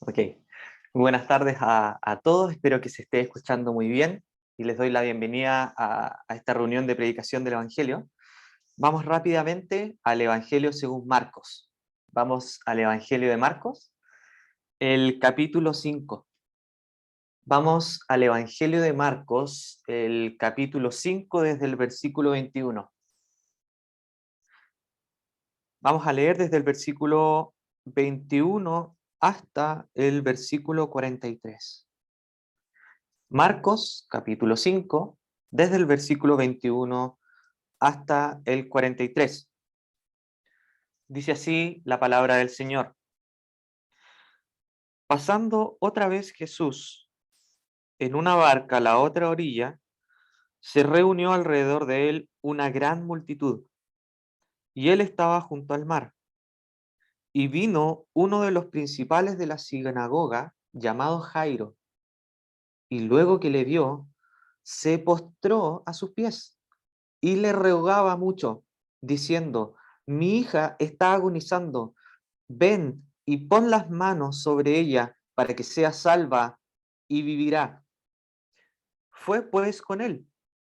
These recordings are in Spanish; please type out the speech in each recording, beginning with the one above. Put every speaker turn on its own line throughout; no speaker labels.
Ok, buenas tardes a todos, espero que se esté escuchando muy bien y les doy la bienvenida a esta reunión de predicación del Evangelio. Vamos rápidamente al Evangelio según Marcos. Vamos al Evangelio de Marcos, el capítulo 5. Vamos al Evangelio de Marcos, el capítulo 5 desde el versículo 21. Vamos a leer desde el versículo 21 hasta el versículo 43. Marcos, capítulo 5, desde el versículo 21 hasta el 43. Dice así la palabra del Señor. Pasando otra vez Jesús en una barca a la otra orilla, se reunió alrededor de él una gran multitud, y él estaba junto al mar. Y vino uno de los principales de la sinagoga, llamado Jairo, y luego que le vio, se postró a sus pies y le rogaba mucho, diciendo: mi hija está agonizando, ven y pon las manos sobre ella para que sea salva y vivirá. Fue pues con él,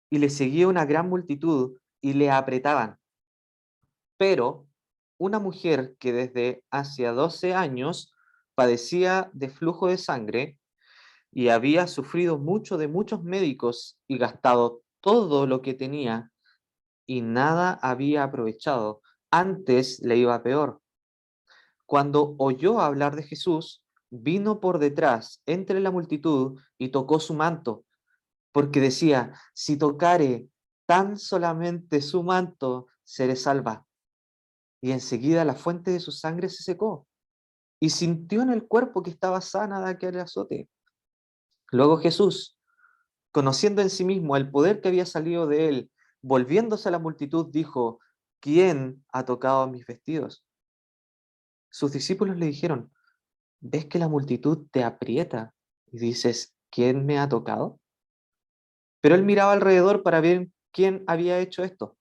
y le seguía una gran multitud y le apretaban. Pero una mujer que desde hacía 12 años padecía de flujo de sangre y había sufrido mucho de muchos médicos y gastado todo lo que tenía y nada había aprovechado, antes le iba peor. Cuando oyó hablar de Jesús, vino por detrás entre la multitud y tocó su manto, porque decía: si tocare tan solamente su manto, seré salva. Y enseguida la fuente de su sangre se secó, y sintió en el cuerpo que estaba sana de aquel azote. Luego Jesús, conociendo en sí mismo el poder que había salido de él, volviéndose a la multitud, dijo: ¿quién ha tocado mis vestidos? Sus discípulos le dijeron: ¿ves que la multitud te aprieta y dices: ¿quién me ha tocado? Pero él miraba alrededor para ver quién había hecho esto.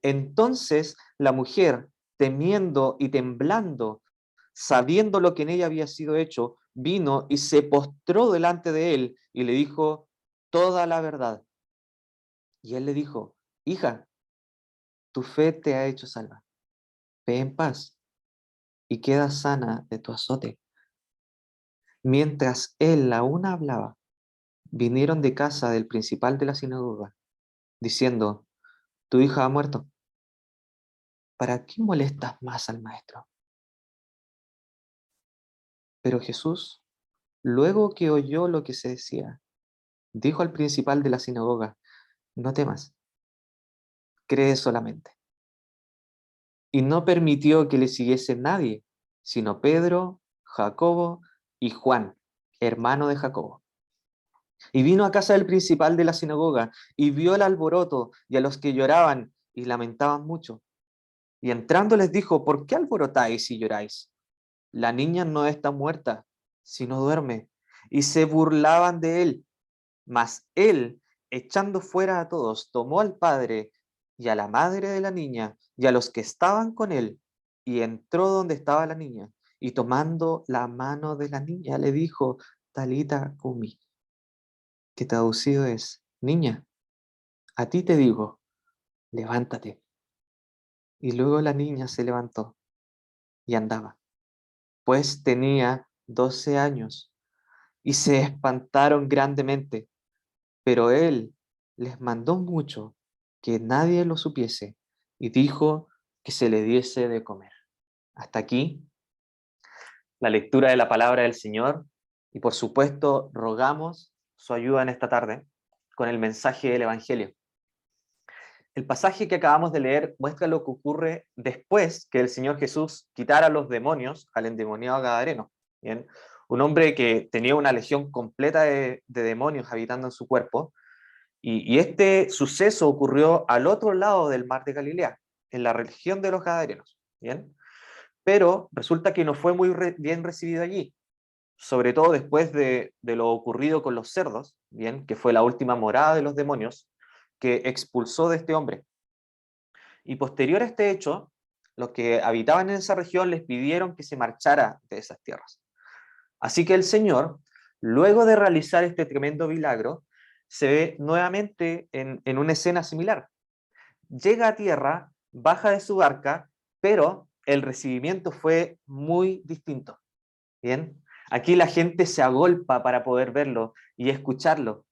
Entonces la mujer, temiendo y temblando, sabiendo lo que en ella había sido hecho, vino y se postró delante de él y le dijo toda la verdad. Y él le dijo: hija, tu fe te ha hecho salva. Ve en paz y queda sana de tu azote. Mientras él aún hablaba, vinieron de casa del principal de la sinagoga, diciendo: tu hija ha muerto. ¿Para qué molestas más al maestro? Pero Jesús, luego que oyó lo que se decía, dijo al principal de la sinagoga: no temas, cree solamente. Y no permitió que le siguiese nadie, sino Pedro, Jacobo y Juan, hermano de Jacobo. Y vino a casa del principal de la sinagoga y vio el alboroto y a los que lloraban y lamentaban mucho. Y entrando les dijo: ¿por qué alborotáis y lloráis? La niña no está muerta, sino duerme. Y se burlaban de él. Mas él, echando fuera a todos, tomó al padre y a la madre de la niña y a los que estaban con él, y entró donde estaba la niña. Y tomando la mano de la niña, le dijo: Talita cumi, que traducido es: niña, a ti te digo, levántate. Y luego la niña se levantó y andaba, pues tenía 12 años, y se espantaron grandemente, pero él les mandó mucho que nadie lo supiese, y dijo que se le diese de comer. Hasta aquí la lectura de la palabra del Señor, y por supuesto rogamos su ayuda en esta tarde con el mensaje del Evangelio. El pasaje que acabamos de leer muestra lo que ocurre después que el Señor Jesús quitara a los demonios al endemoniado gadareno. ¿Bien? Un hombre que tenía una legión completa de demonios habitando en su cuerpo, y este suceso ocurrió al otro lado del mar de Galilea, en la región de los Gadarenos. ¿Bien? Pero resulta que no fue muy bien recibido allí, sobre todo después de lo ocurrido con los cerdos, ¿bien? Que fue la última morada de los demonios que expulsó de este hombre. Y posterior a este hecho, los que habitaban en esa región les pidieron que se marchara de esas tierras. Así que el Señor, luego de realizar este tremendo milagro, se ve nuevamente en una escena similar. Llega a tierra, baja de su barca, pero el recibimiento fue muy distinto. ¿Bien? Aquí la gente se agolpa para poder verlo y escucharlo.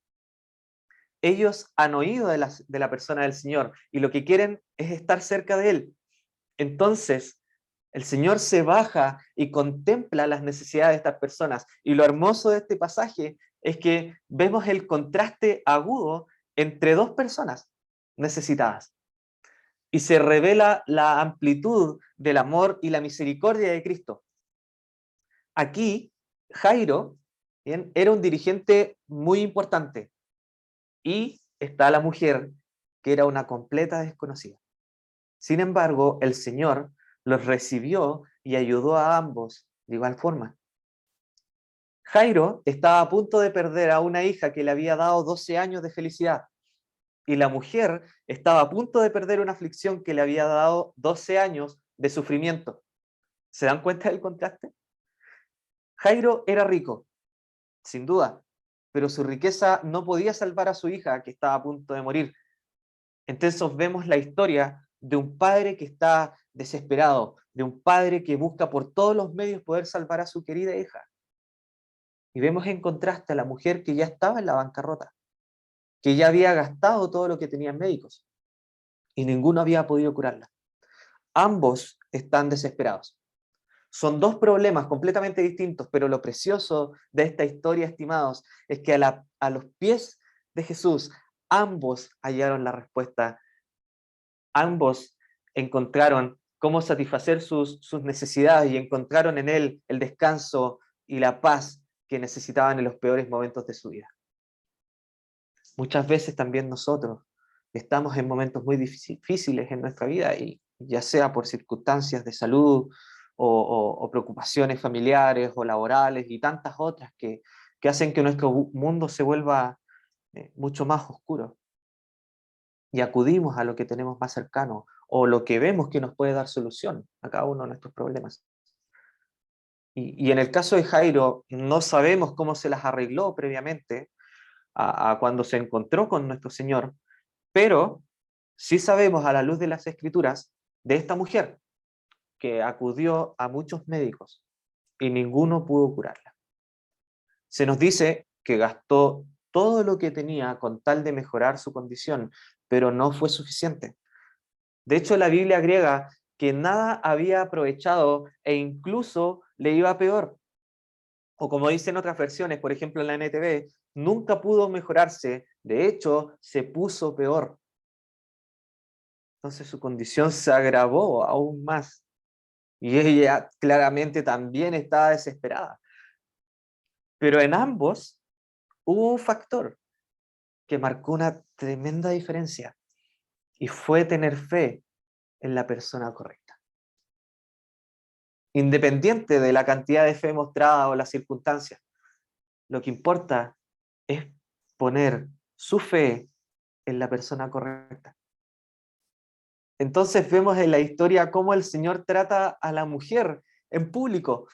Ellos han oído de la persona del Señor y lo que quieren es estar cerca de Él. Entonces, el Señor se baja y contempla las necesidades de estas personas. Y lo hermoso de este pasaje es que vemos el contraste agudo entre dos personas necesitadas. Y se revela la amplitud del amor y la misericordia de Cristo. Aquí, Jairo, ¿bien?, era un dirigente muy importante. Y está la mujer, que era una completa desconocida. Sin embargo, el Señor los recibió y ayudó a ambos de igual forma. Jairo estaba a punto de perder a una hija que le había dado 12 años de felicidad, y la mujer estaba a punto de perder una aflicción que le había dado 12 años de sufrimiento. ¿Se dan cuenta del contraste? Jairo era rico, sin duda, pero su riqueza no podía salvar a su hija que estaba a punto de morir. Entonces vemos la historia de un padre que está desesperado, de un padre que busca por todos los medios poder salvar a su querida hija. Y vemos en contraste a la mujer que ya estaba en la bancarrota, que ya había gastado todo lo que tenía en médicos y ninguno había podido curarla. Ambos están desesperados. Son dos problemas completamente distintos, pero lo precioso de esta historia, estimados, es que a los pies de Jesús ambos hallaron la respuesta. Ambos encontraron cómo satisfacer sus necesidades y encontraron en Él el descanso y la paz que necesitaban en los peores momentos de su vida. Muchas veces también nosotros estamos en momentos muy difíciles en nuestra vida, y ya sea por circunstancias de salud o preocupaciones familiares o laborales y tantas otras que hacen que nuestro mundo se vuelva mucho más oscuro. Y acudimos a lo que tenemos más cercano o lo que vemos que nos puede dar solución a cada uno de nuestros problemas. Y en el caso de Jairo, no sabemos cómo se las arregló previamente a cuando se encontró con nuestro Señor, pero sí sabemos a la luz de las Escrituras de esta mujer que acudió a muchos médicos y ninguno pudo curarla. Se nos dice que gastó todo lo que tenía con tal de mejorar su condición, pero no fue suficiente. De hecho, la Biblia agrega que nada había aprovechado e incluso le iba peor. O como dicen otras versiones, por ejemplo en la NTV, nunca pudo mejorarse, de hecho, se puso peor. Entonces su condición se agravó aún más. Y ella claramente también estaba desesperada. Pero en ambos hubo un factor que marcó una tremenda diferencia, y fue tener fe en la persona correcta. Independiente de la cantidad de fe mostrada o las circunstancias, lo que importa es poner su fe en la persona correcta. Entonces vemos en la historia cómo el Señor trata a la mujer en público,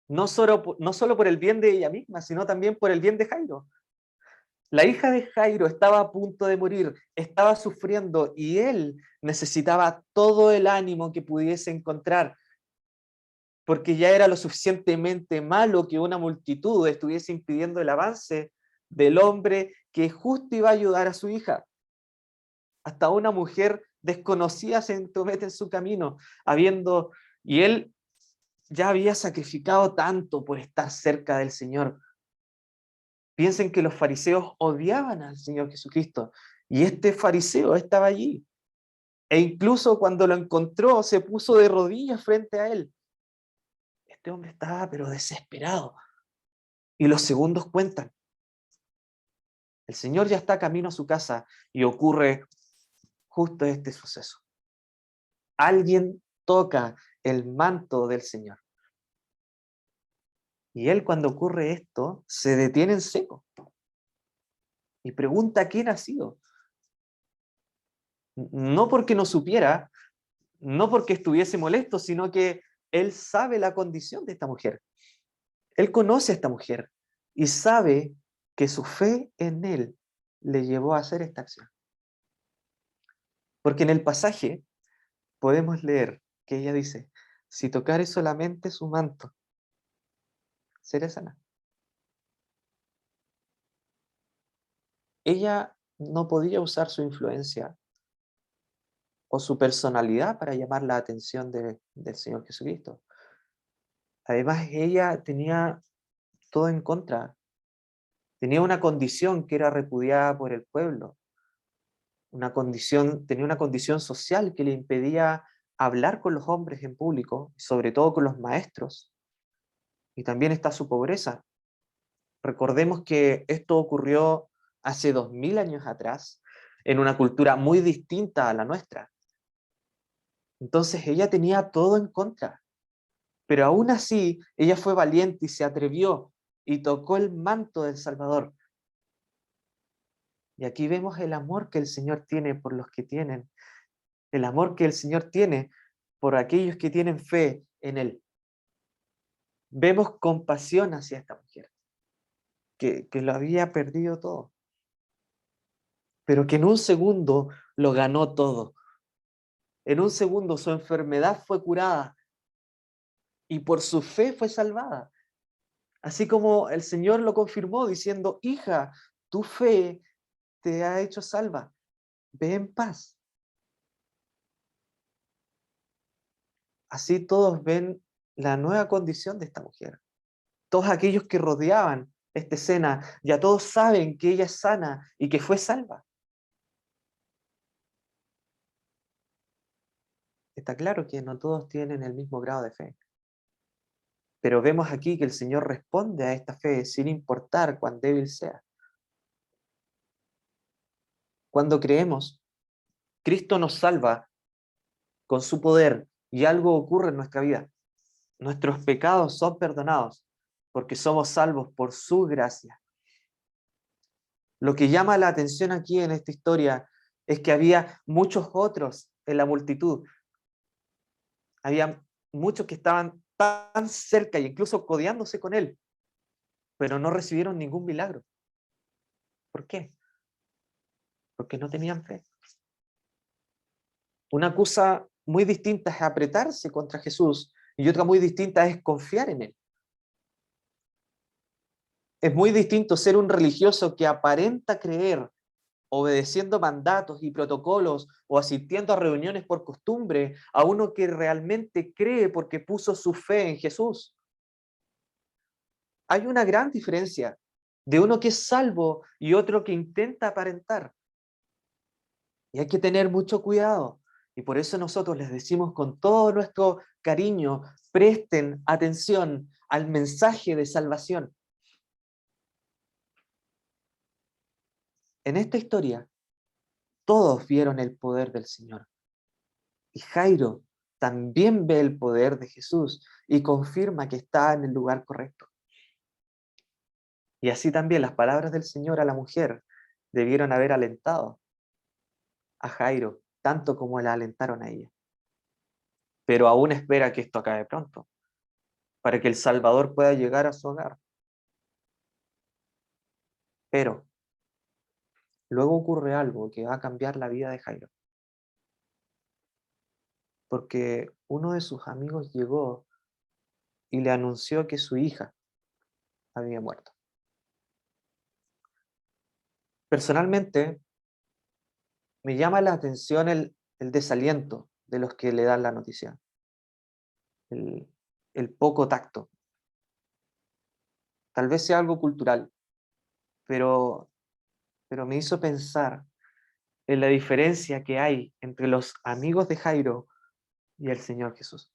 no solo por el bien de ella misma, sino también por el bien de Jairo. La hija de Jairo estaba a punto de morir, estaba sufriendo, y él necesitaba todo el ánimo que pudiese encontrar, porque ya era lo suficientemente malo que una multitud estuviese impidiendo el avance del hombre que justo iba a ayudar a su hija. Hasta una mujer desconocida se entromete en su camino, y él ya había sacrificado tanto por estar cerca del Señor. Piensen que los fariseos odiaban al Señor Jesucristo, y este fariseo estaba allí. E incluso cuando lo encontró, se puso de rodillas frente a él. Este hombre estaba pero desesperado. Y los segundos cuentan. El Señor ya está camino a su casa y ocurre justo este suceso. Alguien toca el manto del Señor. Y él, cuando ocurre esto, se detiene en seco y pregunta quién ha sido. No porque no supiera, no porque estuviese molesto, sino que él sabe la condición de esta mujer. Él conoce a esta mujer y sabe que su fe en él le llevó a hacer esta acción. Porque en el pasaje podemos leer que ella dice, si tocare solamente su manto, seré sana. Ella no podía usar su influencia o su personalidad para llamar la atención del Señor Jesucristo. Además, ella tenía todo en contra. Tenía una condición que era repudiada por el pueblo. Tenía una condición social que le impedía hablar con los hombres en público, sobre todo con los maestros. Y también está su pobreza. Recordemos que esto ocurrió hace 2000 años atrás, en una cultura muy distinta a la nuestra. Entonces ella tenía todo en contra, pero aún así ella fue valiente y se atrevió y tocó el manto del Salvador. Y aquí vemos el amor que el Señor tiene por los que tienen, el amor que el Señor tiene por aquellos que tienen fe en Él. Vemos compasión hacia esta mujer, que lo había perdido todo, pero que en un segundo lo ganó todo. En un segundo su enfermedad fue curada y por su fe fue salvada. Así como el Señor lo confirmó diciendo, hija, tu fe te ha hecho salva, ve en paz. Así todos ven la nueva condición de esta mujer. Todos aquellos que rodeaban esta escena, ya todos saben que ella es sana y que fue salva. Está claro que no todos tienen el mismo grado de fe, pero vemos aquí que el Señor responde a esta fe sin importar cuán débil sea. Cuando creemos, Cristo nos salva con su poder y algo ocurre en nuestra vida. Nuestros pecados son perdonados porque somos salvos por su gracia. Lo que llama la atención aquí en esta historia es que había muchos otros en la multitud. Había muchos que estaban tan cerca e incluso codeándose con él, pero no recibieron ningún milagro. ¿Por qué? Porque no tenían fe. Una cosa muy distinta es apretarse contra Jesús y otra muy distinta es confiar en él. Es muy distinto ser un religioso que aparenta creer obedeciendo mandatos y protocolos o asistiendo a reuniones por costumbre, a uno que realmente cree porque puso su fe en Jesús. Hay una gran diferencia de uno que es salvo y otro que intenta aparentar. Y hay que tener mucho cuidado. Y por eso nosotros les decimos con todo nuestro cariño, presten atención al mensaje de salvación. En esta historia, todos vieron el poder del Señor. Y Jairo también ve el poder de Jesús y confirma que está en el lugar correcto. Y así también las palabras del Señor a la mujer debieron haber alentado a Jairo, tanto como la alentaron a ella. Pero aún espera que esto acabe pronto, para que el Salvador pueda llegar a su hogar. Pero luego ocurre algo que va a cambiar la vida de Jairo, porque uno de sus amigos llegó y le anunció que su hija había muerto. Personalmente, me llama la atención el desaliento de los que le dan la noticia, el, el poco tacto. Tal vez sea algo cultural, pero, pero me hizo pensar en la diferencia que hay entre los amigos de Jairo y el Señor Jesús.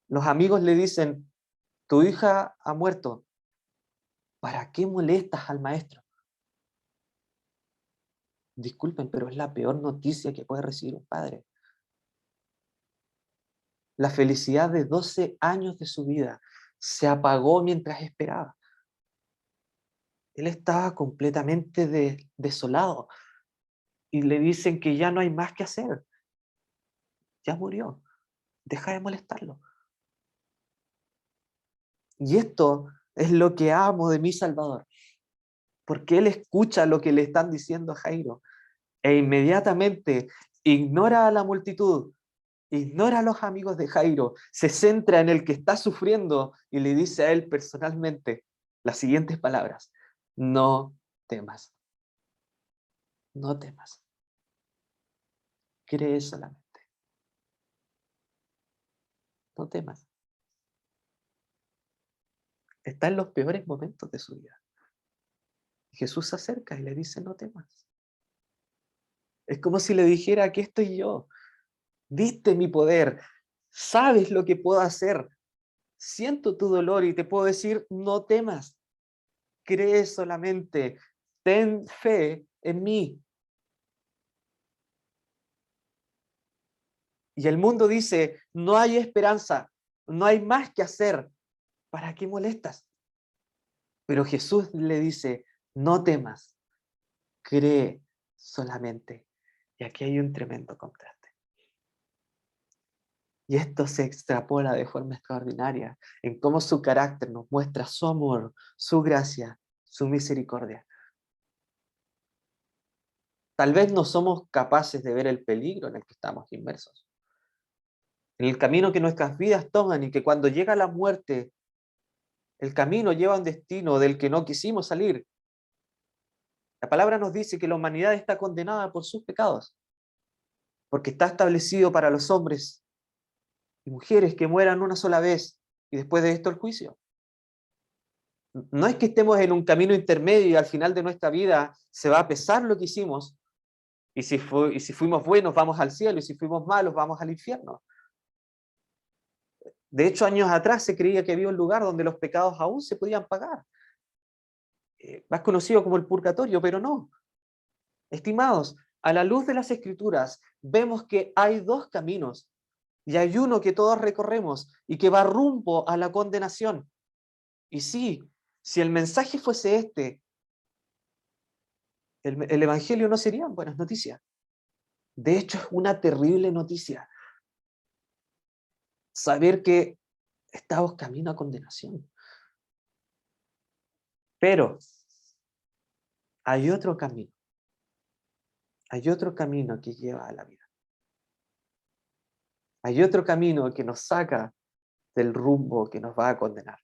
Los amigos le dicen, tu hija ha muerto, ¿para qué molestas al maestro? Disculpen, pero es la peor noticia que puede recibir un padre. La felicidad de 12 años de su vida se apagó mientras esperaba. Él estaba completamente desolado y le dicen que ya no hay más que hacer. Ya murió. Deja de molestarlo. Y esto es lo que amo de mi Salvador, porque Él escucha lo que le están diciendo a Jairo e inmediatamente ignora a la multitud, ignora a los amigos de Jairo, se centra en el que está sufriendo y le dice a él personalmente las siguientes palabras: no temas, no temas, cree solamente, no temas. Está en los peores momentos de su vida. Jesús se acerca y le dice: no temas. Es como si le dijera: aquí estoy yo, viste mi poder, sabes lo que puedo hacer, siento tu dolor y te puedo decir: no temas, cree solamente, ten fe en mí. Y el mundo dice: no hay esperanza, no hay más que hacer, ¿para qué molestas? Pero Jesús le dice: no temas, cree solamente. Y aquí hay un tremendo contraste. Y esto se extrapola de forma extraordinaria en cómo su carácter nos muestra su amor, su gracia, su misericordia. Tal vez no somos capaces de ver el peligro en el que estamos inmersos, en el camino que nuestras vidas toman, y que cuando llega la muerte, el camino lleva a un destino del que no quisimos salir. La palabra nos dice que la humanidad está condenada por sus pecados, porque está establecido para los hombres y mujeres que mueran una sola vez y después de esto el juicio. No es que estemos en un camino intermedio y al final de nuestra vida se va a pesar lo que hicimos, y si fuimos buenos vamos al cielo y si fuimos malos vamos al infierno. De hecho, años atrás se creía que había un lugar donde los pecados aún se podían pagar, más conocido como el purgatorio, pero no. Estimados, a la luz de las Escrituras, vemos que hay dos caminos y hay uno que todos recorremos y que va rumbo a la condenación. Y sí, si el mensaje fuese este, el Evangelio no serían buenas noticias. De hecho, es una terrible noticia saber que estamos camino a condenación. Pero hay otro camino. Hay otro camino que lleva a la vida. Hay otro camino que nos saca del rumbo que nos va a condenar.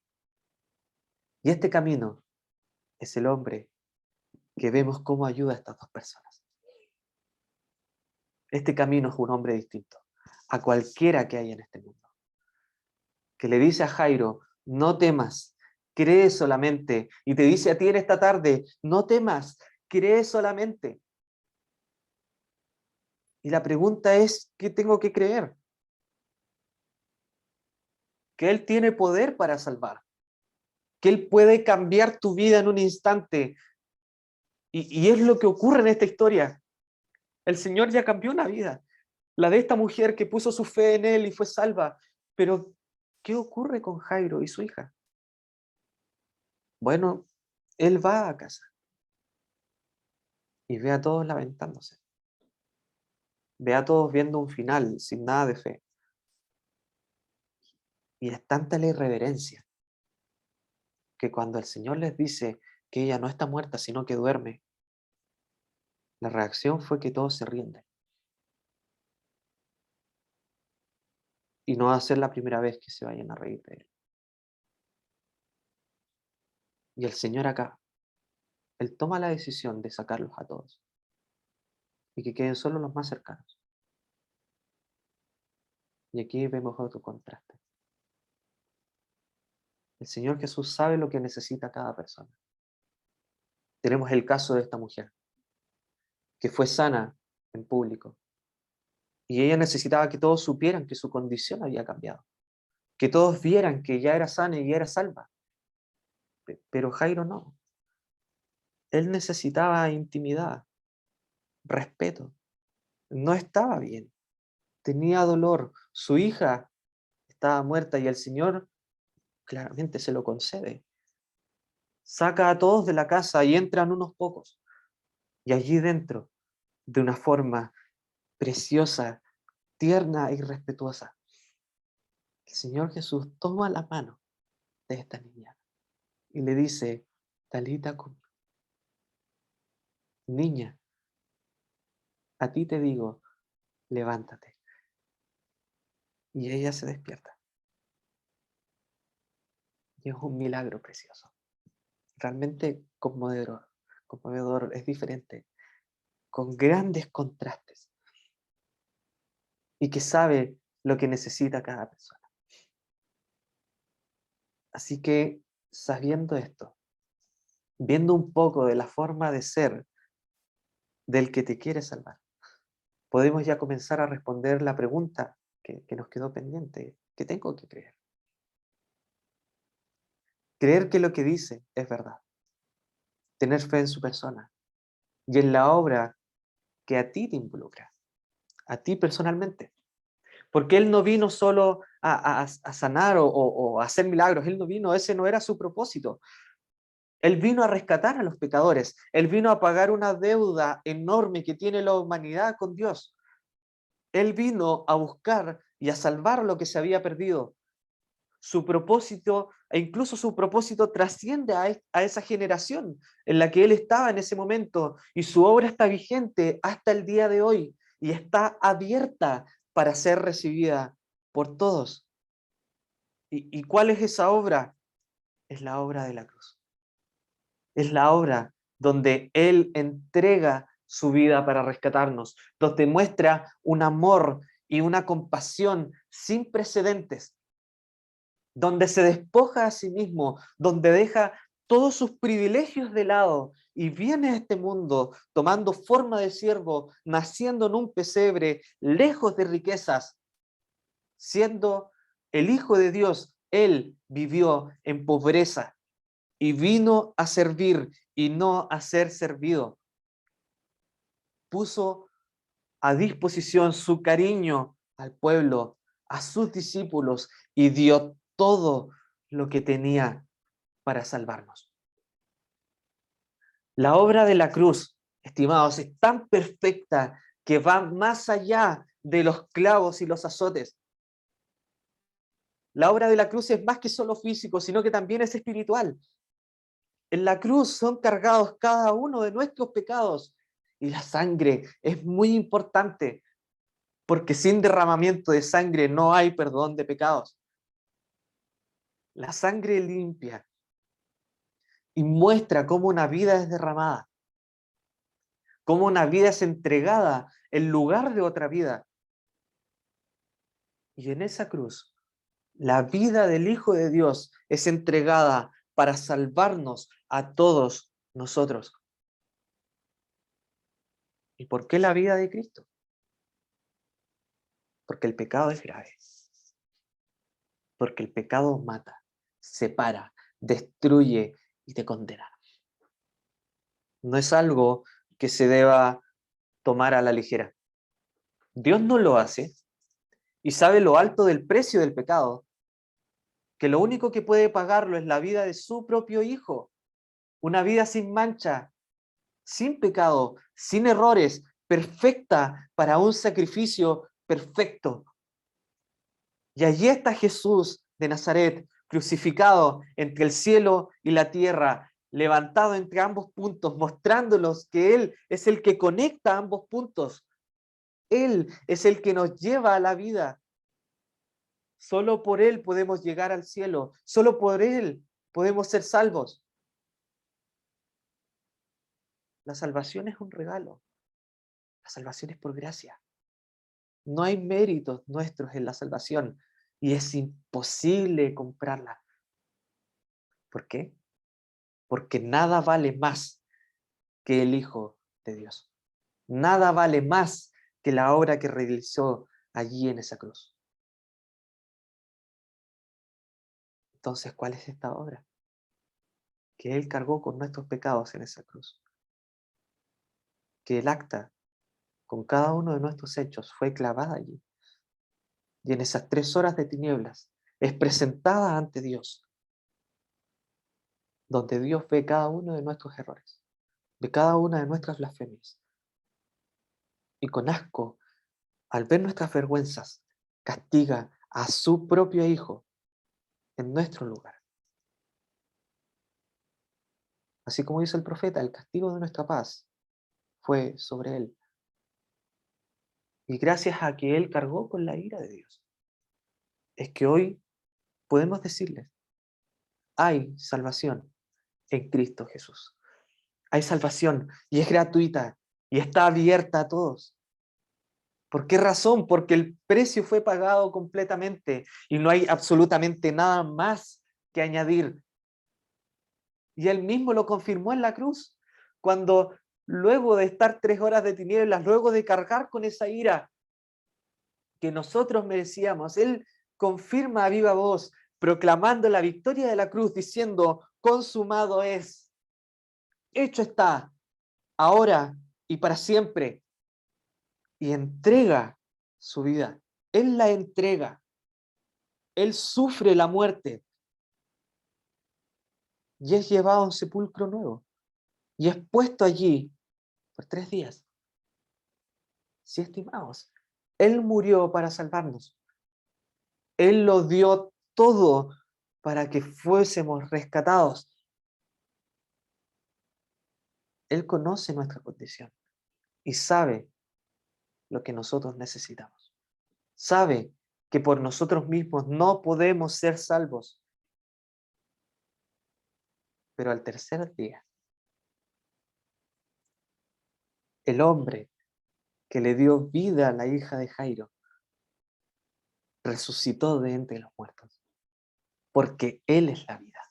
Y este camino es el hombre que vemos cómo ayuda a estas dos personas. Este camino es un hombre distinto a cualquiera que hay en este mundo, que le dice a Jairo: no temas, cree solamente. Y te dice a ti en esta tarde: no temas, cree solamente. Y la pregunta es: ¿qué tengo que creer? Que Él tiene poder para salvar, que Él puede cambiar tu vida en un instante. Y es lo que ocurre en esta historia. El Señor ya cambió una vida, la de esta mujer que puso su fe en Él y fue salva. Pero, ¿qué ocurre con Jairo y su hija? Bueno, él va a casa y ve a todos lamentándose. Ve a todos viendo un final sin nada de fe. Y es tanta la irreverencia que cuando el Señor les dice que ella no está muerta, sino que duerme, la reacción fue que todos se rinden. Y no va a ser la primera vez que se vayan a reír de Él. Y el Señor acá, Él toma la decisión de sacarlos a todos y que queden solo los más cercanos. Y aquí vemos otro contraste. El Señor Jesús sabe lo que necesita cada persona. Tenemos el caso de esta mujer, que fue sana en público, y ella necesitaba que todos supieran que su condición había cambiado, que todos vieran que ya era sana y ya era salva. Pero Jairo no. Él necesitaba intimidad, respeto. No estaba bien, tenía dolor. Su hija estaba muerta y el Señor claramente se lo concede. Saca a todos de la casa y entran unos pocos. Y allí dentro, de una forma preciosa, tierna y respetuosa, el Señor Jesús toma la mano de esta niña y le dice, Talita cumi, niña, a ti te digo, levántate. Y ella se despierta. Y es un milagro precioso. Realmente conmovedor, conmovedor, es diferente, con grandes contrastes y que sabe lo que necesita cada persona. Así que, sabiendo esto, viendo un poco de la forma de ser del que te quiere salvar, podemos ya comenzar a responder la pregunta que nos quedó pendiente. ¿Qué tengo que creer? Creer que lo que dice es verdad. Tener fe en su persona y en la obra que a ti te involucra, a ti personalmente. Porque Él no vino solo a sanar o a hacer milagros, Él no vino, ese no era su propósito. Él vino a rescatar a los pecadores, Él vino a pagar una deuda enorme que tiene la humanidad con Dios. Él vino a buscar y a salvar lo que se había perdido. Su propósito, e incluso su propósito trasciende a esa generación en la que Él estaba en ese momento, y su obra está vigente hasta el día de hoy y está abierta para ser recibida por todos. ¿Y cuál es esa obra? Es la obra de la cruz. Es la obra donde Él entrega su vida para rescatarnos, donde muestra un amor y una compasión sin precedentes, donde se despoja a sí mismo, donde deja todos sus privilegios de lado y viene a este mundo tomando forma de siervo, naciendo en un pesebre, lejos de riquezas, siendo el Hijo de Dios. Él vivió en pobreza y vino a servir y no a ser servido. Puso a disposición su cariño al pueblo, a sus discípulos, y dio todo lo que tenía para salvarnos. La obra de la cruz, estimados, es tan perfecta que va más allá de los clavos y los azotes. La obra de la cruz es más que solo físico, sino que también es espiritual. En la cruz son cargados cada uno de nuestros pecados, y la sangre es muy importante, porque sin derramamiento de sangre no hay perdón de pecados. La sangre limpia y muestra cómo una vida es derramada, cómo una vida es entregada en lugar de otra vida. Y en esa cruz, la vida del Hijo de Dios es entregada para salvarnos a todos nosotros. ¿Y por qué la vida de Cristo? Porque el pecado es grave. Porque el pecado mata, separa, destruye y te condena. No es algo que se deba tomar a la ligera. Dios no lo hace y sabe lo alto del precio del pecado, que lo único que puede pagarlo es la vida de su propio Hijo, una vida sin mancha, sin pecado, sin errores, perfecta para un sacrificio perfecto. Y allí está Jesús de Nazaret, crucificado entre el cielo y la tierra, levantado entre ambos puntos, mostrándolos que Él es el que conecta ambos puntos. Él es el que nos lleva a la vida. Solo por Él podemos llegar al cielo. Solo por Él podemos ser salvos. La salvación es un regalo. La salvación es por gracia. No hay méritos nuestros en la salvación y es imposible comprarla. ¿Por qué? Porque nada vale más que el Hijo de Dios. Nada vale más que la obra que realizó allí en esa cruz. Entonces, ¿cuál es esta obra? Que Él cargó con nuestros pecados en esa cruz. Que el acta con cada uno de nuestros hechos fue clavada allí. Y en esas 3 horas de tinieblas es presentada ante Dios, donde Dios ve cada uno de nuestros errores, ve cada una de nuestras blasfemias. Y con asco, al ver nuestras vergüenzas, castiga a su propio Hijo en nuestro lugar. Así como dice el profeta, el castigo de nuestra paz fue sobre él. Y gracias a que él cargó con la ira de Dios, es que hoy podemos decirles, hay salvación en Cristo Jesús. Hay salvación y es gratuita y está abierta a todos. ¿Por qué razón? Porque el precio fue pagado completamente y no hay absolutamente nada más que añadir. Y él mismo lo confirmó en la cruz, cuando luego de estar 3 horas de tinieblas, luego de cargar con esa ira que nosotros merecíamos, él confirma a viva voz, proclamando la victoria de la cruz, diciendo, consumado es, hecho está, ahora y para siempre, y entrega su vida. Él la entrega, él sufre la muerte y es llevado a un sepulcro nuevo y es puesto allí por 3 días. Sí, estimados, él murió para salvarnos. Él lo dio todo para que fuésemos rescatados. Él conoce nuestra condición y sabe lo que nosotros necesitamos. Sabe que por nosotros mismos no podemos ser salvos. Pero al tercer día, el hombre que le dio vida a la hija de Jairo resucitó de entre los muertos, porque Él es la vida.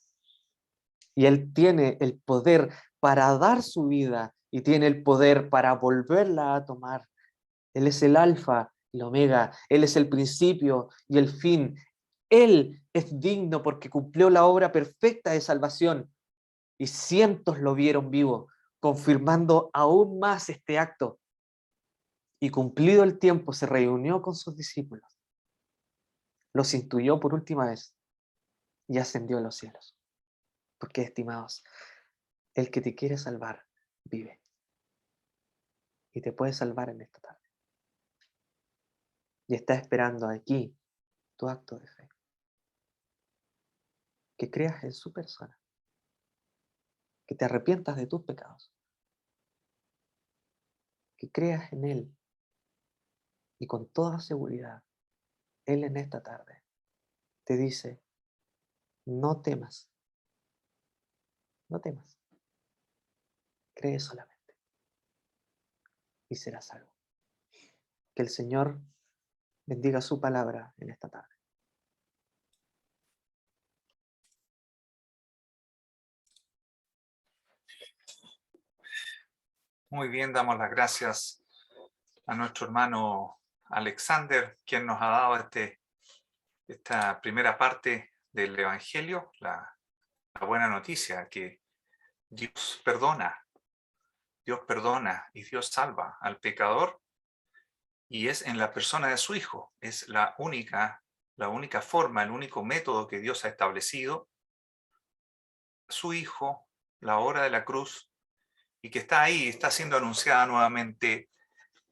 Y Él tiene el poder para dar su vida y tiene el poder para volverla a tomar. Él es el alfa y el omega. Él es el principio y el fin. Él es digno porque cumplió la obra perfecta de salvación y cientos lo vieron vivo, confirmando aún más este acto. Y cumplido el tiempo, se reunió con sus discípulos, los instruyó por última vez y ascendió a los cielos. Porque, estimados, el que te quiere salvar vive y te puede salvar en esta tarde. Y está esperando aquí tu acto de fe. Que creas en su persona, que te arrepientas de tus pecados, que creas en Él y con toda seguridad, Él en esta tarde te dice, no temas, no temas, cree solamente y serás salvo. Que el Señor bendiga su palabra en esta tarde.
Muy bien, damos las gracias a nuestro hermano Alexander, quien nos ha dado esta primera parte del Evangelio, la buena noticia, que Dios perdona y Dios salva al pecador, y es en la persona de su Hijo. Es la única forma, el único método que Dios ha establecido, su Hijo, la obra de la cruz, y que está ahí, está siendo anunciada nuevamente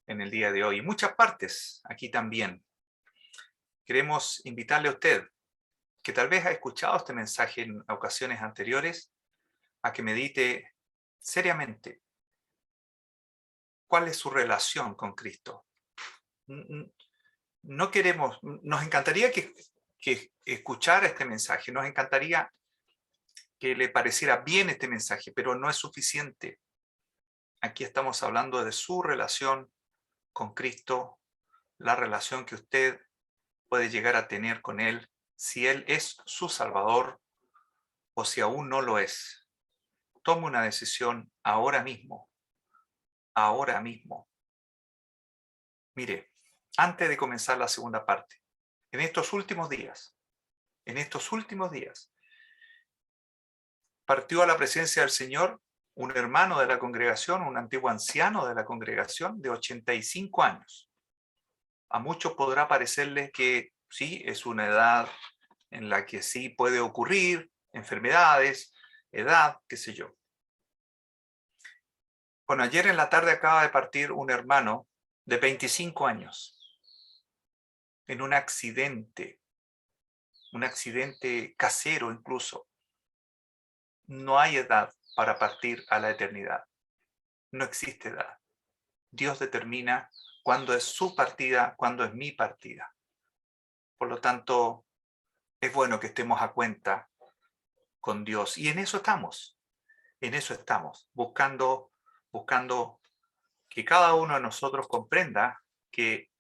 en el día de hoy. En muchas partes, aquí también. Queremos invitarle a usted, que tal vez ha escuchado este mensaje en ocasiones anteriores, a que medite seriamente cuál es su relación con Cristo. No queremos, nos encantaría que escuchara este mensaje, nos encantaría que le pareciera bien este mensaje, pero no es suficiente. Aquí estamos hablando de su relación con Cristo, la relación que usted puede llegar a tener con Él, si Él es su Salvador o si aún no lo es. Tome una decisión ahora mismo, ahora mismo. Mire, antes de comenzar la segunda parte, en estos últimos días, partió a la presencia del Señor un hermano de la congregación, un antiguo anciano de la congregación de 85 años. A muchos podrá parecerles que sí, es una edad en la que sí puede ocurrir enfermedades, edad, qué sé yo. Bueno, ayer en la tarde acaba de partir un hermano de 25 años en un accidente casero incluso. No hay edad, para partir a la eternidad. No existe edad. Dios determina cuándo es su partida, cuándo es mi partida. Por lo tanto, es bueno que estemos a cuenta con Dios. Y en eso estamos, buscando que cada uno de nosotros comprenda que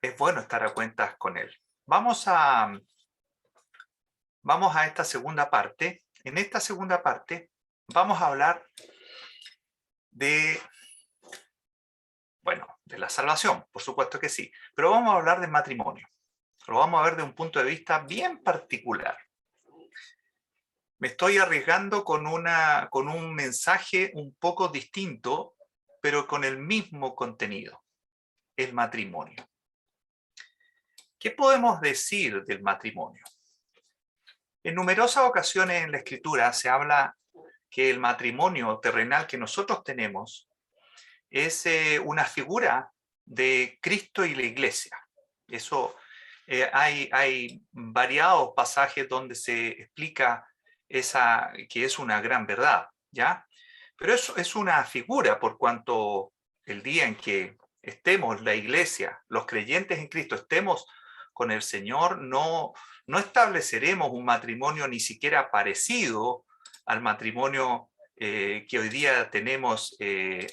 es bueno estar a cuentas con Él. Vamos a esta segunda parte. En esta segunda parte vamos a hablar de la salvación, por supuesto que sí, pero vamos a hablar del matrimonio. Lo vamos a ver de un punto de vista bien particular. Me estoy arriesgando con un mensaje un poco distinto, pero con el mismo contenido, el matrimonio. ¿Qué podemos decir del matrimonio? En numerosas ocasiones en la Escritura se habla que el matrimonio terrenal que nosotros tenemos es una figura de Cristo y la Iglesia. Eso hay variados pasajes donde se explica que es una gran verdad, ¿ya? Pero eso es una figura, por cuanto el día en que estemos, la Iglesia, los creyentes en Cristo, estemos con el Señor, no estableceremos un matrimonio ni siquiera parecido al matrimonio que hoy día tenemos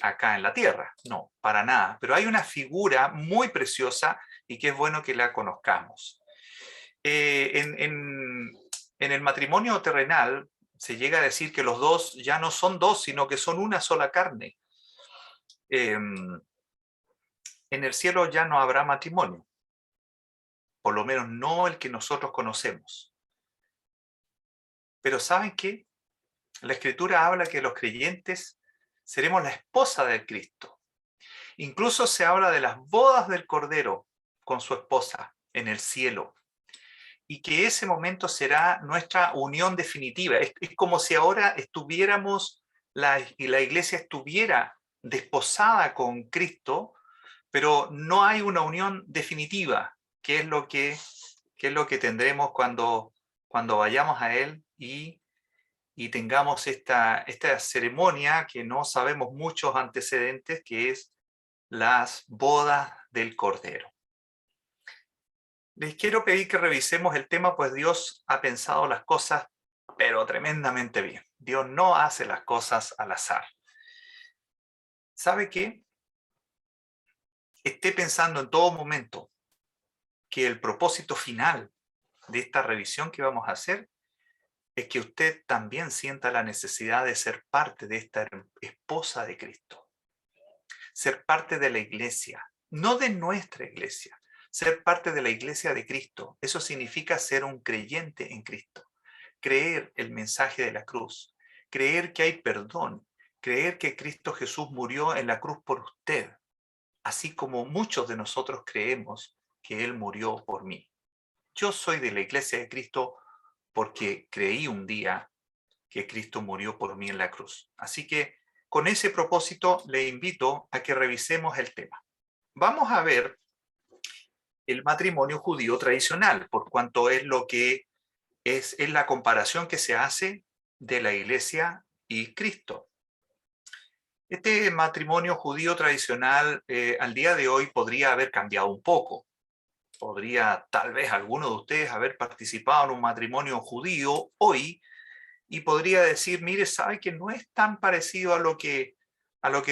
acá en la tierra. No, para nada. Pero hay una figura muy preciosa y que es bueno que la conozcamos. En el matrimonio terrenal se llega a decir que los dos ya no son dos, sino que son una sola carne. En el cielo ya no habrá matrimonio, por lo menos no el que nosotros conocemos. Pero ¿saben qué? La Escritura habla que los creyentes seremos la esposa del Cristo. Incluso se habla de las bodas del Cordero con su esposa en el cielo. Y que ese momento será nuestra unión definitiva. Es como si ahora estuviéramos, la iglesia estuviera desposada con Cristo, pero no hay una unión definitiva, que es lo que tendremos cuando vayamos a Él y tengamos esta ceremonia que no sabemos muchos antecedentes, que es las bodas del Cordero. Les quiero pedir que revisemos el tema, pues Dios ha pensado las cosas, pero tremendamente bien. Dios no hace las cosas al azar. ¿Sabe qué? Esté pensando en todo momento que el propósito final de esta revisión que vamos a hacer es que usted también sienta la necesidad de ser parte de esta esposa de Cristo. Ser parte de la iglesia, no de nuestra iglesia. Ser parte de la iglesia de Cristo, eso significa ser un creyente en Cristo. Creer el mensaje de la cruz, creer que hay perdón, creer que Cristo Jesús murió en la cruz por usted, así como muchos de nosotros creemos que Él murió por mí. Yo soy de la iglesia de Cristo porque creí un día que Cristo murió por mí en la cruz. Así que con ese propósito le invito a que revisemos el tema. Vamos a ver el matrimonio judío tradicional, por cuanto es lo que es la comparación que se hace de la iglesia y Cristo. Este matrimonio judío tradicional al día de hoy podría haber cambiado un poco. Podría tal vez alguno de ustedes haber participado en un matrimonio judío hoy y podría decir, mire, sabe que no es tan parecido a lo que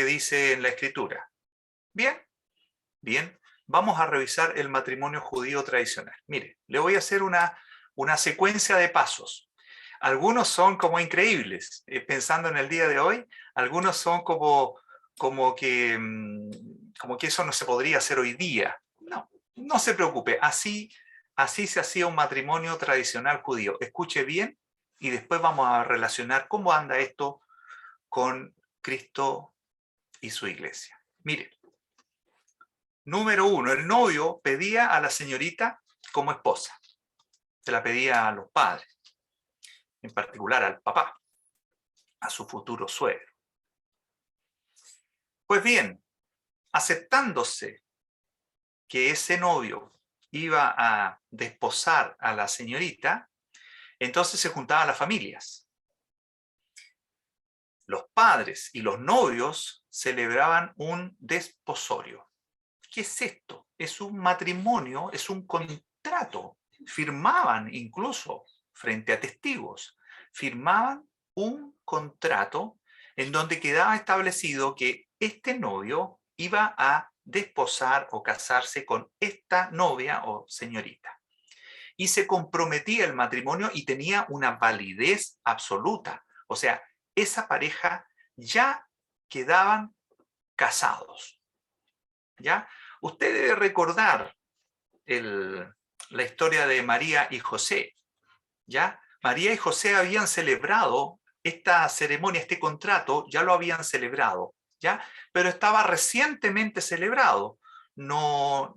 dice en la Escritura. Bien, vamos a revisar el matrimonio judío tradicional. Mire, le voy a hacer una secuencia de pasos. Algunos son como increíbles, pensando en el día de hoy, algunos son como que eso no se podría hacer hoy día. No se preocupe, así se hacía un matrimonio tradicional judío. Escuche bien y después vamos a relacionar cómo anda esto con Cristo y su iglesia. Mire, número 1, el novio pedía a la señorita como esposa. Se la pedía a los padres, en particular al papá, a su futuro suegro. Pues bien, aceptándose que ese novio iba a desposar a la señorita, entonces se juntaban las familias. los padres y los novios celebraban un desposorio. ¿Qué es esto? Es un matrimonio, es un contrato. Firmaban incluso frente a testigos, firmaban un contrato en donde quedaba establecido que este novio iba a desposar o casarse con esta novia o señorita. Y se comprometía el matrimonio y tenía una validez absoluta. O sea, esa pareja ya quedaban casados. ¿Ya? Usted debe recordar la historia de María y José. ¿Ya? María y José habían celebrado esta ceremonia, este contrato, ya lo habían celebrado, ¿ya? Pero estaba recientemente celebrado, no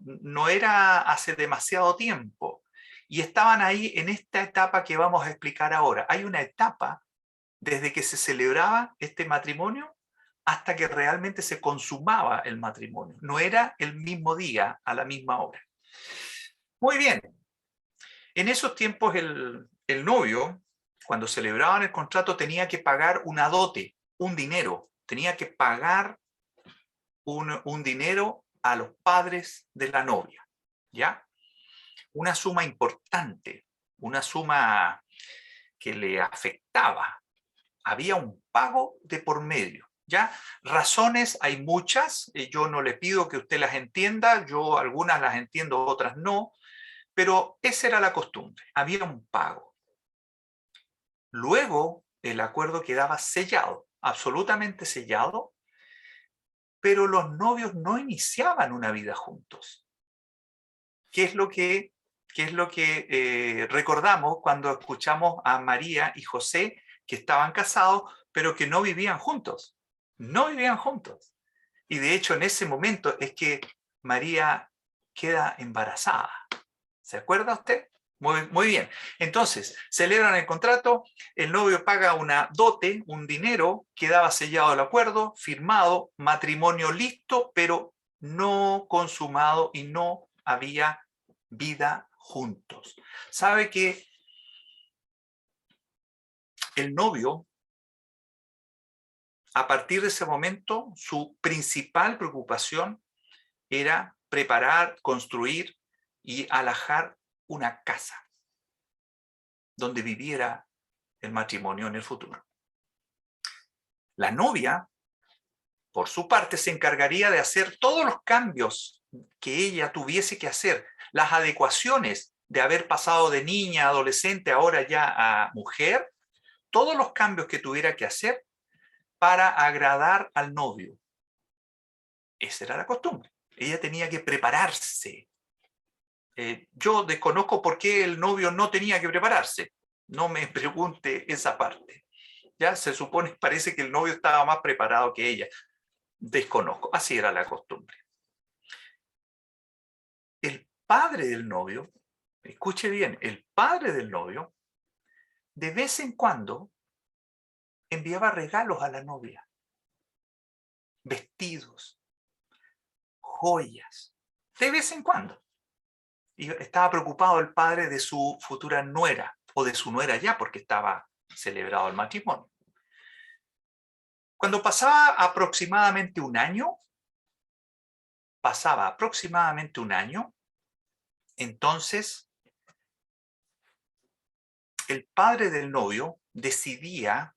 era hace demasiado tiempo. Y estaban ahí en esta etapa que vamos a explicar ahora. Hay una etapa desde que se celebraba este matrimonio hasta que realmente se consumaba el matrimonio. No era el mismo día, a la misma hora. Muy bien. En esos tiempos el novio, cuando celebraban el contrato, tenía que pagar una dote, un dinero. Tenía que pagar un dinero a los padres de la novia. ¿Ya? Una suma importante, una suma que le afectaba. Había un pago de por medio. ¿Ya? Razones hay muchas, yo no le pido que usted las entienda, yo algunas las entiendo, otras no, pero esa era la costumbre, había un pago. Luego el acuerdo quedaba sellado, absolutamente sellado, pero los novios no iniciaban una vida juntos. ¿Qué es lo que recordamos cuando escuchamos a María y José que estaban casados, pero que no vivían juntos? No vivían juntos. Y de hecho en ese momento es que María queda embarazada. ¿Se acuerda usted? Muy bien. Entonces, celebran el contrato, el novio paga una dote, un dinero, quedaba sellado el acuerdo, firmado, matrimonio listo, pero no consumado y no había vida juntos. ¿Sabe que el novio, a partir de ese momento, su principal preocupación era preparar, construir y alhajar una casa donde viviera el matrimonio en el futuro? La novia, por su parte, se encargaría de hacer todos los cambios que ella tuviese que hacer, las adecuaciones de haber pasado de niña a adolescente, ahora ya a mujer, todos los cambios que tuviera que hacer para agradar al novio. Esa era la costumbre. Ella tenía que prepararse. Yo desconozco por qué el novio no tenía que prepararse. No me pregunte esa parte. Ya se supone, parece que el novio estaba más preparado que ella. Desconozco, así era la costumbre. El padre del novio, escuche bien, el padre del novio, de vez en cuando enviaba regalos a la novia. Vestidos, joyas, de vez en cuando. Y estaba preocupado el padre de su futura nuera, o de su nuera ya, porque estaba celebrado el matrimonio. Cuando pasaba aproximadamente un año, entonces el padre del novio decidía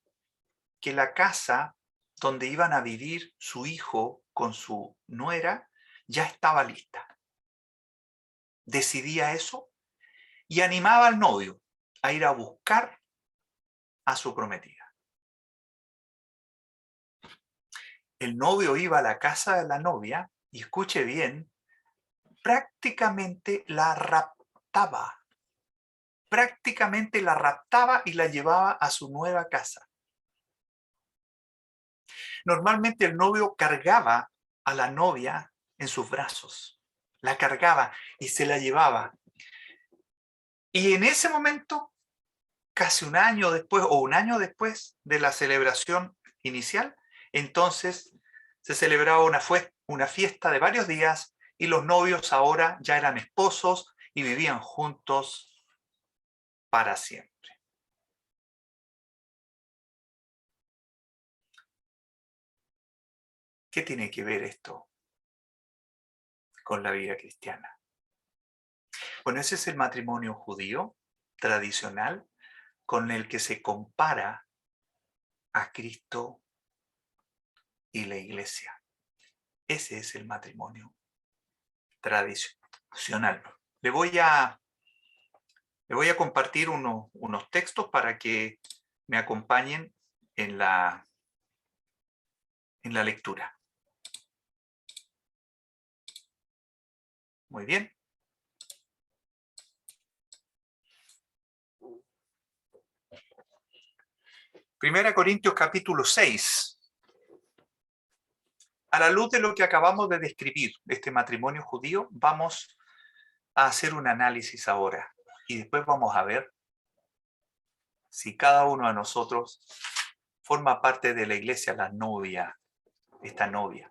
que la casa donde iban a vivir su hijo con su nuera ya estaba lista. Decidía eso y animaba al novio a ir a buscar a su prometida. El novio iba a la casa de la novia y, escuche bien, prácticamente la raptaba. Prácticamente la raptaba y la llevaba a su nueva casa. Normalmente el novio cargaba a la novia en sus brazos. La cargaba y se la llevaba. Y en ese momento, casi un año después o un año después de la celebración inicial, entonces se celebraba una fiesta de varios días y los novios ahora ya eran esposos y vivían juntos para siempre. ¿Qué tiene que ver esto con la vida cristiana? Bueno, ese es el matrimonio judío tradicional con el que se compara a Cristo y la iglesia. Ese es el matrimonio tradicional. Le voy a compartir unos textos para que me acompañen en la lectura. Muy bien. Primera Corintios capítulo 6. A la luz de lo que acabamos de describir, este matrimonio judío, vamos a hacer un análisis ahora. Y después vamos a ver si cada uno de nosotros forma parte de la iglesia, la novia, esta novia.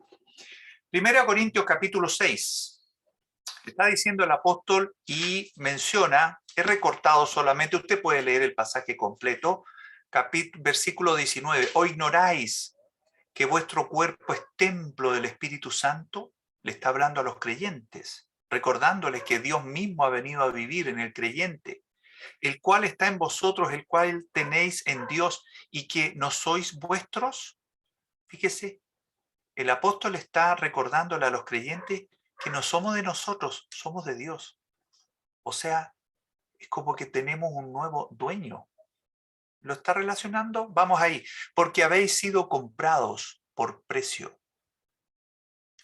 Primera Corintios capítulo 6. Está diciendo el apóstol y menciona, he recortado solamente, usted puede leer el pasaje completo, versículo 19. ¿O ignoráis que vuestro cuerpo es templo del Espíritu Santo? Le está hablando a los creyentes, recordándoles que Dios mismo ha venido a vivir en el creyente, el cual está en vosotros, el cual tenéis en Dios, y que no sois vuestros. Fíjese, el apóstol está recordándole a los creyentes que no somos de nosotros, somos de Dios. O sea, es como que tenemos un nuevo dueño. ¿Lo está relacionando? Vamos ahí. Porque habéis sido comprados por precio.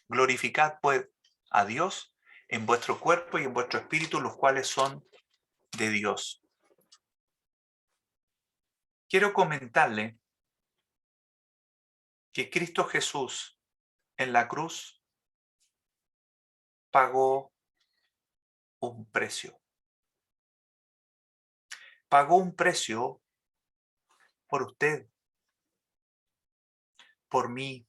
Glorificad pues a Dios en vuestro cuerpo y en vuestro espíritu, los cuales son de Dios. Quiero comentarle que Cristo Jesús en la cruz pagó un precio. Pagó un precio por usted, por mí.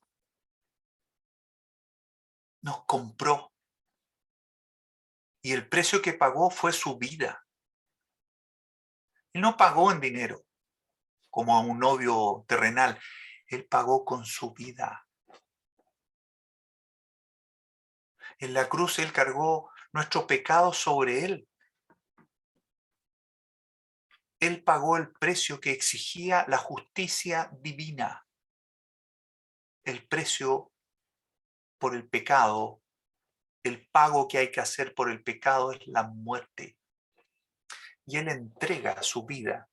Nos compró. Y el precio que pagó fue su vida. Él no pagó en dinero, como a un novio terrenal. Él pagó con su vida. En la cruz Él cargó nuestro pecado sobre Él. Él pagó el precio que exigía la justicia divina. El precio por el pecado, el pago que hay que hacer por el pecado es la muerte. Y Él entrega su vida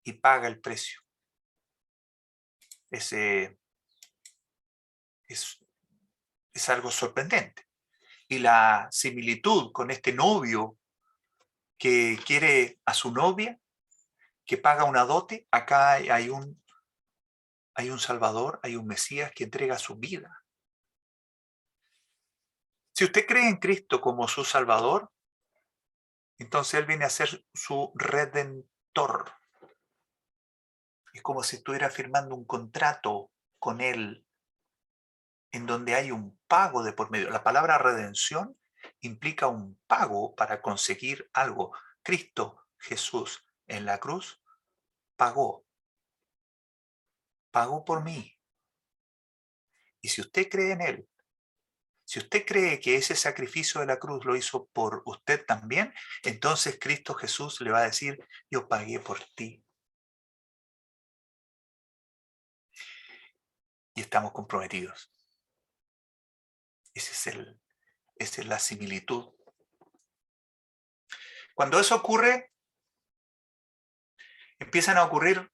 y paga el precio. Es algo sorprendente. Y la similitud con este novio que quiere a su novia, que paga una dote, acá hay un Salvador, hay un Mesías que entrega su vida. Si usted cree en Cristo como su Salvador, entonces Él viene a ser su Redentor. Es como si estuviera firmando un contrato con Él, en donde hay un pago de por medio. La palabra redención implica un pago para conseguir algo. Cristo Jesús en la cruz pagó por mí. Y si usted cree en Él, si usted cree que ese sacrificio de la cruz lo hizo por usted también, entonces Cristo Jesús le va a decir, yo pagué por ti. Y estamos comprometidos. Esa es la similitud. Cuando eso ocurre, empiezan a ocurrir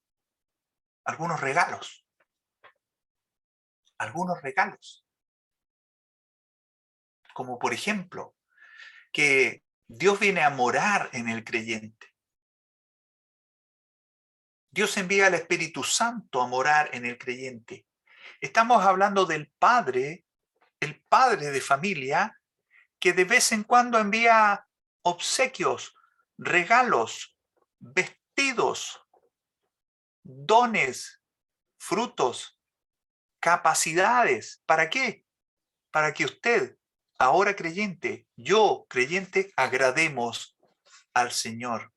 algunos regalos. Algunos regalos. Como por ejemplo, que Dios viene a morar en el creyente. Dios envía al Espíritu Santo a morar en el creyente. Estamos hablando del Padre, el Padre de familia, que de vez en cuando envía obsequios, regalos, vestidos, dones, frutos, capacidades. ¿Para qué? Para que usted, ahora creyente, yo creyente, agrademos al Señor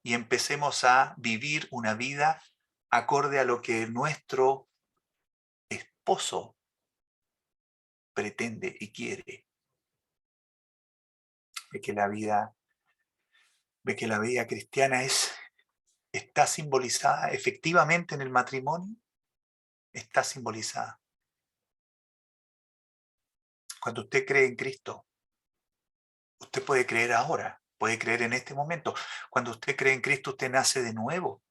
y empecemos a vivir una vida acorde a lo que nuestro esposo pretende y quiere. Ve que la vida cristiana está simbolizada efectivamente en el matrimonio, está simbolizada. Cuando usted cree en Cristo, usted puede creer ahora, puede creer en este momento. Cuando usted cree en Cristo, usted nace de nuevo.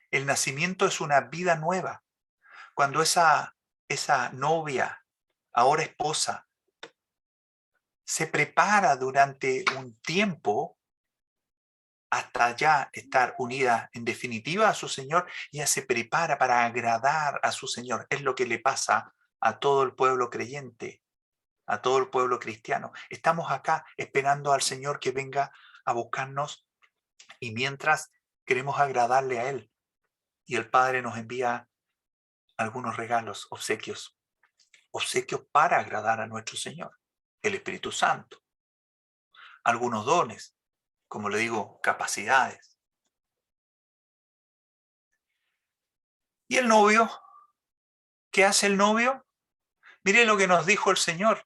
El nacimiento es una vida nueva. Cuando esa novia, ahora esposa, se prepara durante un tiempo hasta ya estar unida en definitiva a su Señor, ella se prepara para agradar a su Señor. Es lo que le pasa a todo el pueblo creyente, a todo el pueblo cristiano. Estamos acá esperando al Señor que venga a buscarnos y mientras queremos agradarle a Él. Y el Padre nos envía algunos regalos, obsequios para agradar a nuestro Señor. El Espíritu Santo, algunos dones, como le digo, capacidades. ¿Y el novio? ¿Qué hace el novio? Mire lo que nos dijo el Señor.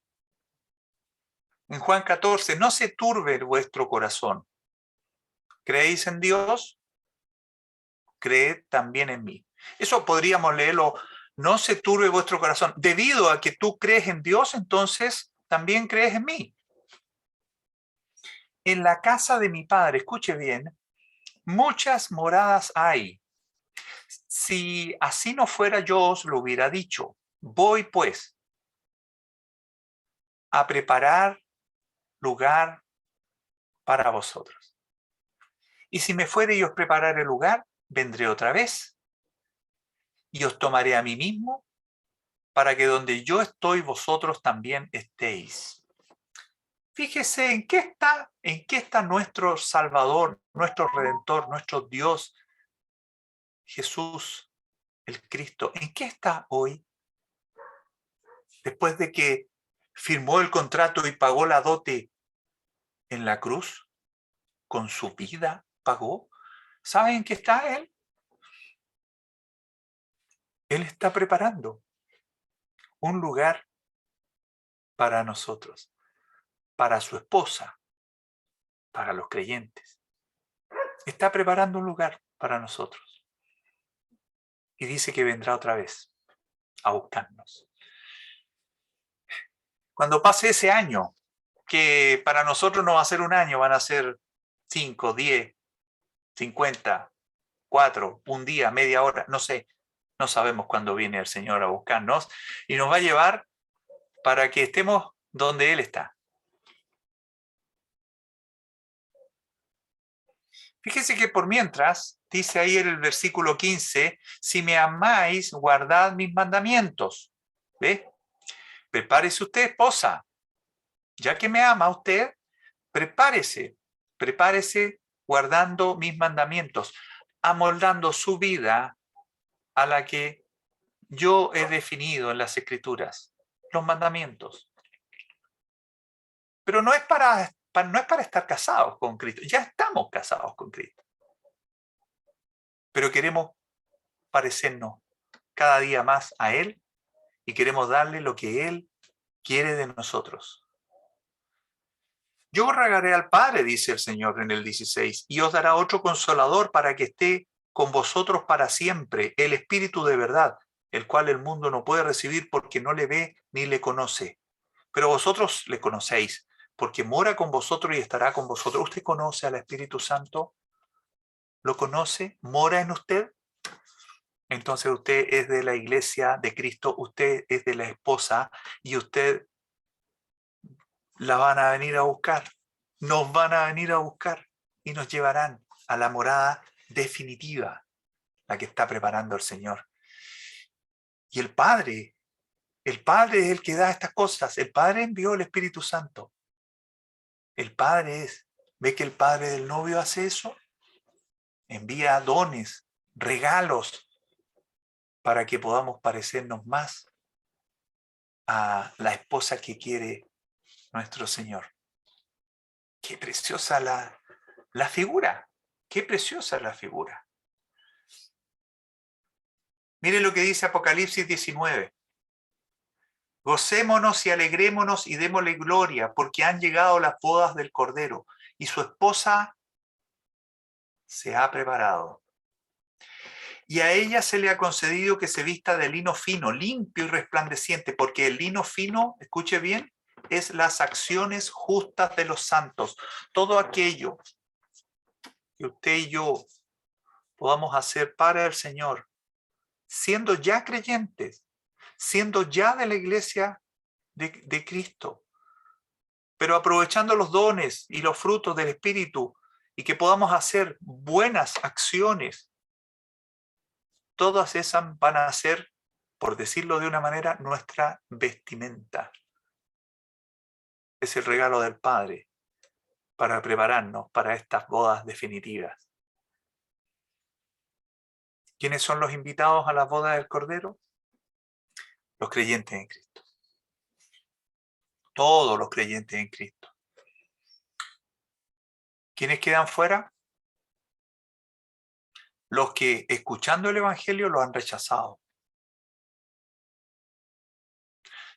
En Juan 14, no se turbe vuestro corazón. ¿Creéis en Dios? Creed también en mí. Eso podríamos leerlo, no se turbe vuestro corazón. Debido a que tú crees en Dios, entonces también crees en mí. En la casa de mi Padre, escuche bien, muchas moradas hay. Si así no fuera, yo os lo hubiera dicho. Voy pues a preparar lugar para vosotros. Y si me fuere y os prepararé el lugar, vendré otra vez y os tomaré a mí mismo para que donde yo estoy, vosotros también estéis. Fíjese en qué está nuestro Salvador, nuestro Redentor, nuestro Dios, Jesús, el Cristo. ¿En qué está hoy? Después de que firmó el contrato y pagó la dote en la cruz, con su vida pagó. ¿Saben en qué está Él? Él está preparando un lugar para nosotros, para su esposa, para los creyentes. Está preparando un lugar para nosotros. Y dice que vendrá otra vez a buscarnos. Cuando pase ese año, que para nosotros no va a ser un año, van a ser 5, 10, 50, 4, un día, media hora, no sé. No sabemos cuándo viene el Señor a buscarnos y nos va a llevar para que estemos donde Él está. Fíjese que por mientras, dice ahí en el versículo 15, si me amáis, guardad mis mandamientos. ¿Ve? Prepárese usted, esposa. Ya que me ama usted, prepárese guardando mis mandamientos, amoldando su vida a la que yo he definido en las Escrituras, los mandamientos. Pero no es para estar casados con Cristo, ya estamos casados con Cristo. Pero queremos parecernos cada día más a Él y queremos darle lo que Él quiere de nosotros. Yo rogaré al Padre, dice el Señor en el 16, y os dará otro consolador para que esté con vosotros para siempre, el Espíritu de verdad, el cual el mundo no puede recibir porque no le ve ni le conoce. Pero vosotros le conocéis, porque mora con vosotros y estará con vosotros. ¿Usted conoce al Espíritu Santo? ¿Lo conoce? ¿Mora en usted? Entonces usted es de la iglesia de Cristo, usted es de la esposa y usted la van a venir a buscar, nos van a venir a buscar y nos llevarán a la morada definitiva, la que está preparando el Señor. Y el Padre es el que da estas cosas. El Padre envió el Espíritu Santo. El Padre ¿ve que el Padre del novio hace eso? Envía dones, regalos, para que podamos parecernos más a la esposa que quiere nuestro Señor. Qué preciosa la figura, qué preciosa la figura. Mire lo que dice Apocalipsis 19. Gocémonos y alegrémonos y démosle gloria, porque han llegado las bodas del Cordero, y su esposa se ha preparado. Y a ella se le ha concedido que se vista de lino fino, limpio y resplandeciente, porque el lino fino, escuche bien, es las acciones justas de los santos. Todo aquello que usted y yo podamos hacer para el Señor, siendo ya creyentes, siendo ya de la iglesia de Cristo, pero aprovechando los dones y los frutos del Espíritu, y que podamos hacer buenas acciones, todas esas van a ser, por decirlo de una manera, nuestra vestimenta. Es el regalo del Padre para prepararnos para estas bodas definitivas. ¿Quiénes son los invitados a las bodas del Cordero? Los creyentes en Cristo. Todos los creyentes en Cristo. ¿Quiénes quedan fuera? Los que, escuchando el Evangelio, lo han rechazado.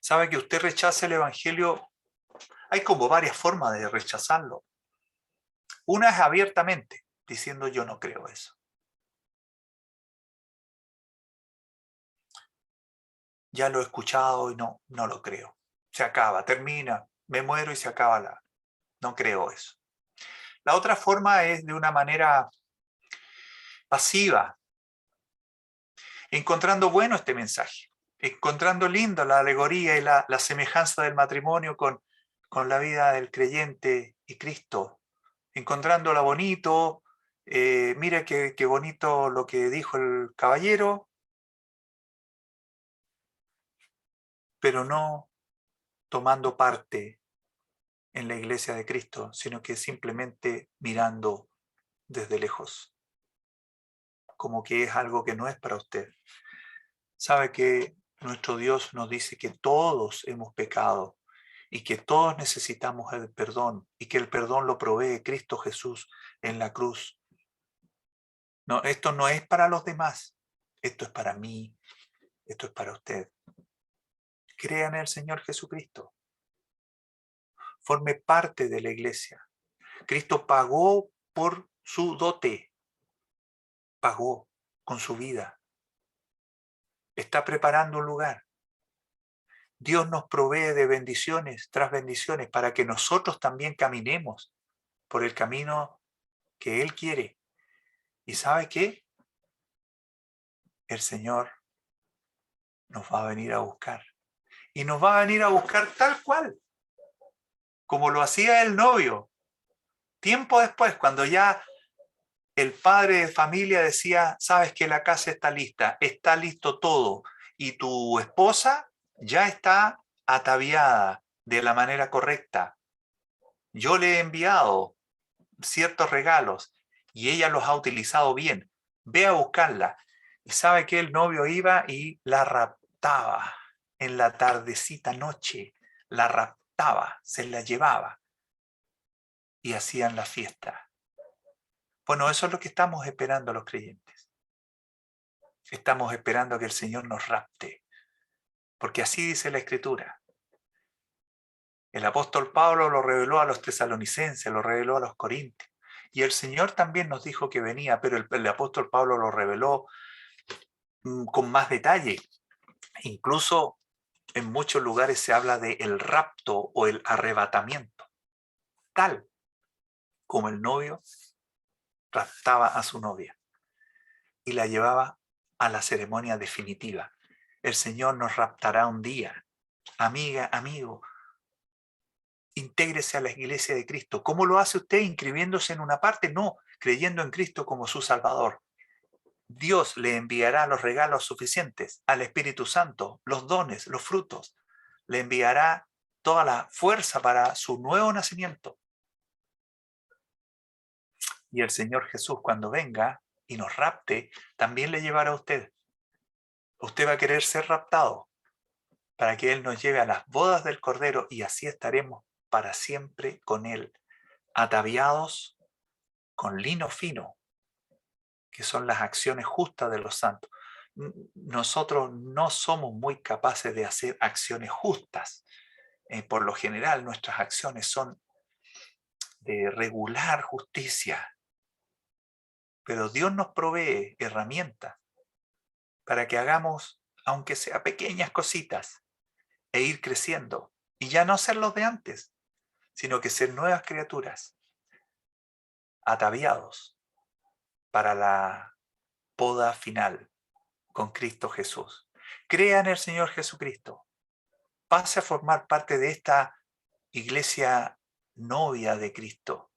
¿Sabe que usted rechaza el Evangelio? Hay como varias formas de rechazarlo. Una es abiertamente, diciendo yo no creo eso. Ya lo he escuchado y no lo creo. Se acaba, termina, me muero y se acaba no creo eso. La otra forma es de una manera pasiva, encontrando bueno este mensaje, encontrando lindo la alegoría y la semejanza del matrimonio con la vida del creyente y Cristo, encontrándola bonito, mira qué bonito lo que dijo el caballero, pero no tomando parte en la iglesia de Cristo, sino que simplemente mirando desde lejos, como que es algo que no es para usted. Sabe que nuestro Dios nos dice que todos hemos pecado y que todos necesitamos el perdón y que el perdón lo provee Cristo Jesús en la cruz. No, esto no es para los demás, esto es para mí, esto es para usted. Crea en el Señor Jesucristo. Forme parte de la iglesia. Cristo pagó por su dote, pagó con su vida. Está preparando un lugar. Dios nos provee de bendiciones tras bendiciones para que nosotros también caminemos por el camino que Él quiere. ¿Y sabe qué? El Señor nos va a venir a buscar. Y nos va a venir a buscar tal cual, como lo hacía el novio. Tiempo después, cuando ya el padre de familia decía, sabes que la casa está listo todo, y tu esposa ya está ataviada de la manera correcta. Yo le he enviado ciertos regalos y ella los ha utilizado bien. Ve a buscarla. Y sabe que el novio iba y la raptaba en la tardecita noche. La raptaba, se la llevaba y hacían la fiesta. Bueno, eso es lo que estamos esperando los creyentes. Estamos esperando que el Señor nos rapte, porque así dice la Escritura. El apóstol Pablo lo reveló a los tesalonicenses, lo reveló a los corintios. Y el Señor también nos dijo que venía, pero el apóstol Pablo lo reveló con más detalle. Incluso en muchos lugares se habla de el rapto o el arrebatamiento, tal como el novio raptaba a su novia y la llevaba a la ceremonia definitiva. El Señor nos raptará un día. Amiga, amigo, intégrese a la iglesia de Cristo. ¿Cómo lo hace usted? ¿Inscribiéndose en una parte? No, creyendo en Cristo como su Salvador. Dios le enviará los regalos suficientes al Espíritu Santo, los dones, los frutos. Le enviará toda la fuerza para su nuevo nacimiento. Y el Señor Jesús, cuando venga y nos rapte, también le llevará a usted. Usted va a querer ser raptado para que Él nos lleve a las bodas del Cordero y así estaremos para siempre con Él, ataviados con lino fino, que son las acciones justas de los santos. nosotros no somos muy capaces de hacer acciones justas. Por lo general, nuestras acciones son de regular justicia, pero Dios nos provee herramientas para que hagamos, aunque sea pequeñas cositas, e ir creciendo. Y ya no ser los de antes, sino que ser nuevas criaturas, ataviados para la poda final con Cristo Jesús. Crea en el Señor Jesucristo. Pase a formar parte de esta iglesia novia de Cristo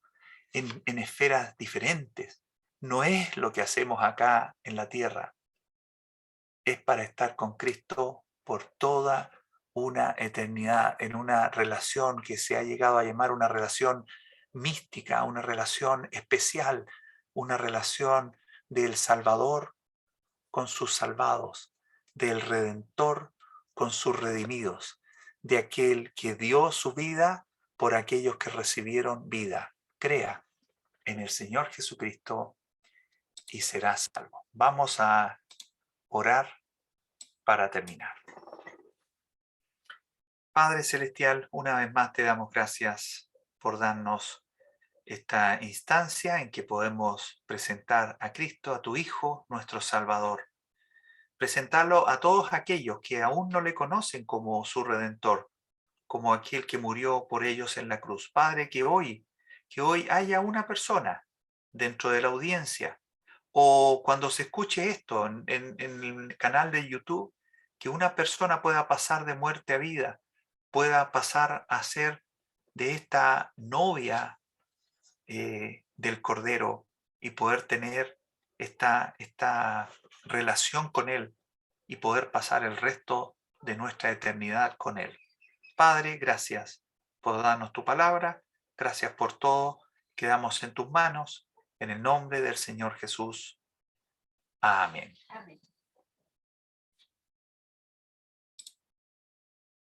en esferas diferentes. No es lo que hacemos acá en la tierra. Es para estar con Cristo por toda una eternidad, en una relación que se ha llegado a llamar una relación mística, una relación especial, una relación del Salvador con sus salvados, del Redentor con sus redimidos, de aquel que dio su vida por aquellos que recibieron vida. Crea en el Señor Jesucristo y serás salvo. Vamos a orar para terminar. Padre Celestial, una vez más te damos gracias por darnos esta instancia en que podemos presentar a Cristo, a tu Hijo, nuestro Salvador. Presentarlo a todos aquellos que aún no le conocen como su Redentor, como aquel que murió por ellos en la cruz. Padre, que hoy haya una persona dentro de la audiencia o cuando se escuche esto en el canal de YouTube, que una persona pueda pasar de muerte a vida, pueda pasar a ser de esta novia del Cordero y poder tener esta relación con Él y poder pasar el resto de nuestra eternidad con Él. Padre, gracias por darnos tu palabra, gracias por todo, quedamos en tus manos, en el nombre del Señor Jesús. Amén.
Amén.